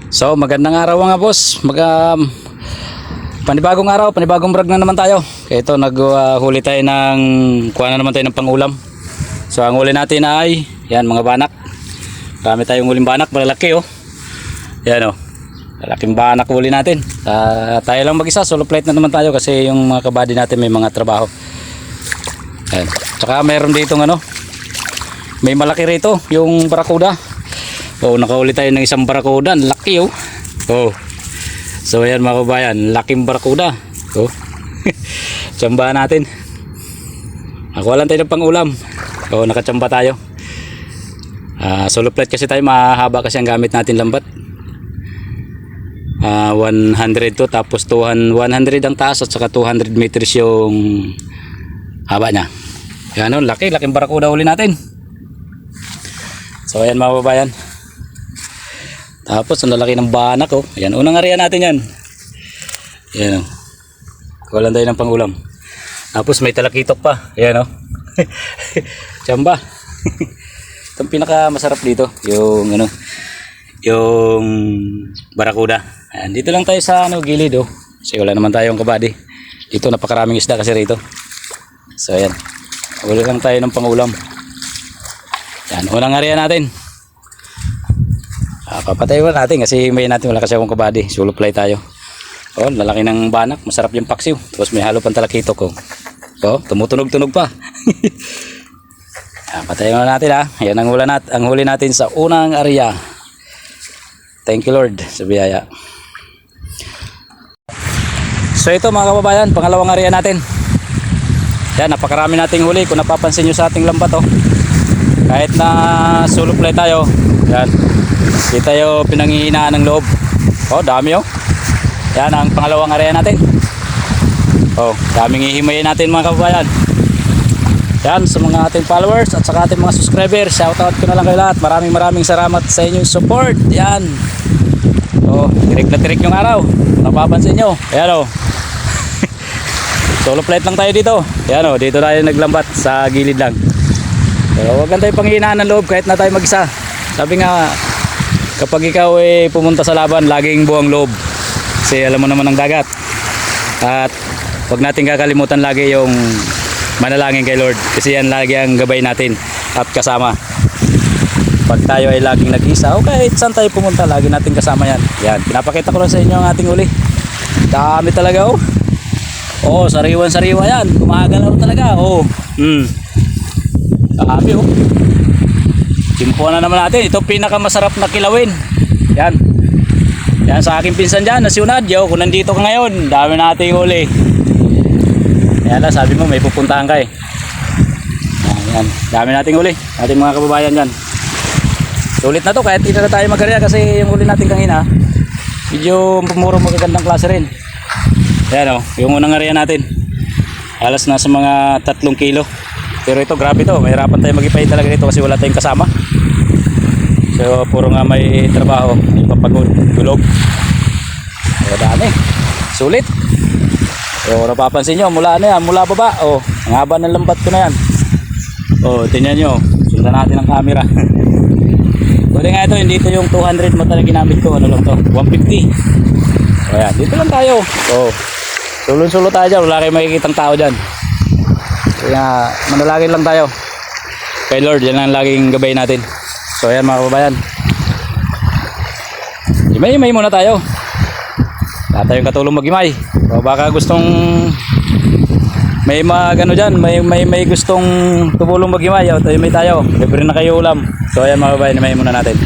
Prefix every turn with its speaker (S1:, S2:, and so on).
S1: So magandang araw mga boss. Panibagong araw, panibagong vlog na naman tayo. Kaya ito naghuli tayo ng kuha na naman tayo ng pangulam. So ang huli natin ay yan mga banak. Marami tayong huling banak, malalaki oh. Yan oh. Malaking banak huli natin. Tayo lang mag-isa, solo flight na naman tayo kasi yung mga kabady natin may mga trabaho. Yan. Tsaka meron dito may malaki rito, yung barakuda. Oh, nakahuli tayo ng isang barakuda, laki oh. Oh. So ayan mga kabayan, laking barakuda. Oh. Tsambahan natin. Nakuha lang tayo ng pangulam. Oh, nakatsamba tayo. Solo flight kasi tayo, mahaba kasi ang gamit natin lambat. 100 to, tapos 100 ang taas at saka 200 meters yung haba niya. Yan oh, laking barakuda huli natin. So ayan mga kabayan. Tapos ang lalaki ng banak oh. Ayan, unang area natin yan. Ayan oh. Kuha lang tayo ng pangulam. Tapos may talakitok pa. Ayan oh. Tsamba. Itong pinaka masarap dito yung yung barakuda. Ayan, dito lang tayo sa gilid oh. Kasi wala naman tayong kabady. Dito napakaraming isda kasi rito. So ayan. Wala lang tayo ng pangulam. Yan, unang area natin. Papatayin natin kasi may natin wala kasi akong kabady. Solo fly tayo. Oh, lalaki ng banak, masarap yung paksiw. Tapos may halo pang talakitok oh. Oh, tumutunog-tunog pa. Patayin natin ha. Yan ang huli natin sa unang area. Thank you Lord sa biyaya. So ito mga kababayan, pangalawang area natin. Yan, napakarami nating huli. Kung napapansin nyo sa ating lambat oh. Kahit na solo fly tayo, yan, di tayo pinanghihinaan ng loob. Oh, dami oh. Yan ang pangalawang area natin. Oh, daming ihimayin natin mga kababayan. Yan, sa mga ating followers at sa ating mga subscribers, shoutout ko na lang kayo lahat. Maraming salamat sa inyong support. Yan. Oh, tirik na tirik yung araw. Napapansin nyo. Yan oh. Solo flight lang tayo dito. Yan oh, dito tayo naglambat sa gilid lang. Pero huwag lang tayo panghihinaan ng loob kahit na tayo mag-isa. Sabi nga, kapag ikaw pumunta sa laban, laging buwang loob. Kasi alam mo naman ang dagat. At huwag natin kakalimutan lagi yung manalangin kay Lord. Kasi yan lagi ang gabay natin at kasama. Pag tayo ay laging nag-isa, o kahit saan tayo pumunta, lagi natin kasama yan. Yan, pinapakita ko lang sa inyo ang ating uli. Dami talaga oh. Oh, sariwan-sariwa yan. Gumagalaw talaga. Oh. Dami oh. Timpuan na naman natin. Ito pinakamasarap na kilawin. Yan. Yan sa aking pinsan dyan, nasyunad. Yo, kung nandito ka ngayon, dami natin huli. Yan lang, sabi mo may pupuntahan ka eh. Yan. Dami nating huli. Ating mga kababayan dyan. Sulit na to kahit hindi na tayo mag-area kasi yung huli natin kanina medyo pumuro magagandang klase rin. Yan oh, yung unang area natin. Halos na sa mga 3 kilo. Pero ito grabe to, mahirapan tayo mag-ipay talaga dito kasi wala tayong kasama. So puro nga may trabaho, may papagod, gulog. So dami, sulit. So napapansin nyo, mula baba. Oh, ang haba ng lambat ko na yan. Oh, tingnan nyo, sundan natin ang camera. Pwede nga ito, hindi ito yung 200 mo talaga ginamit ko, ano lang to, 150. So yan, dito lang tayo. Oh, sulon-sulo tayo dyan, wala kayong makikitang tao dyan. Kaya manalangin lang tayo kay Lord, yan ang laging gabay natin. So ayan mga kababayan, imay muna tayo. Lahat tayong katulong mag-imay. So baka gustong may dyan, may gustong tumulong mag-imay, o tayo may tayo, libre na kayo ulam. So ayan mga kababayan, imay muna natin.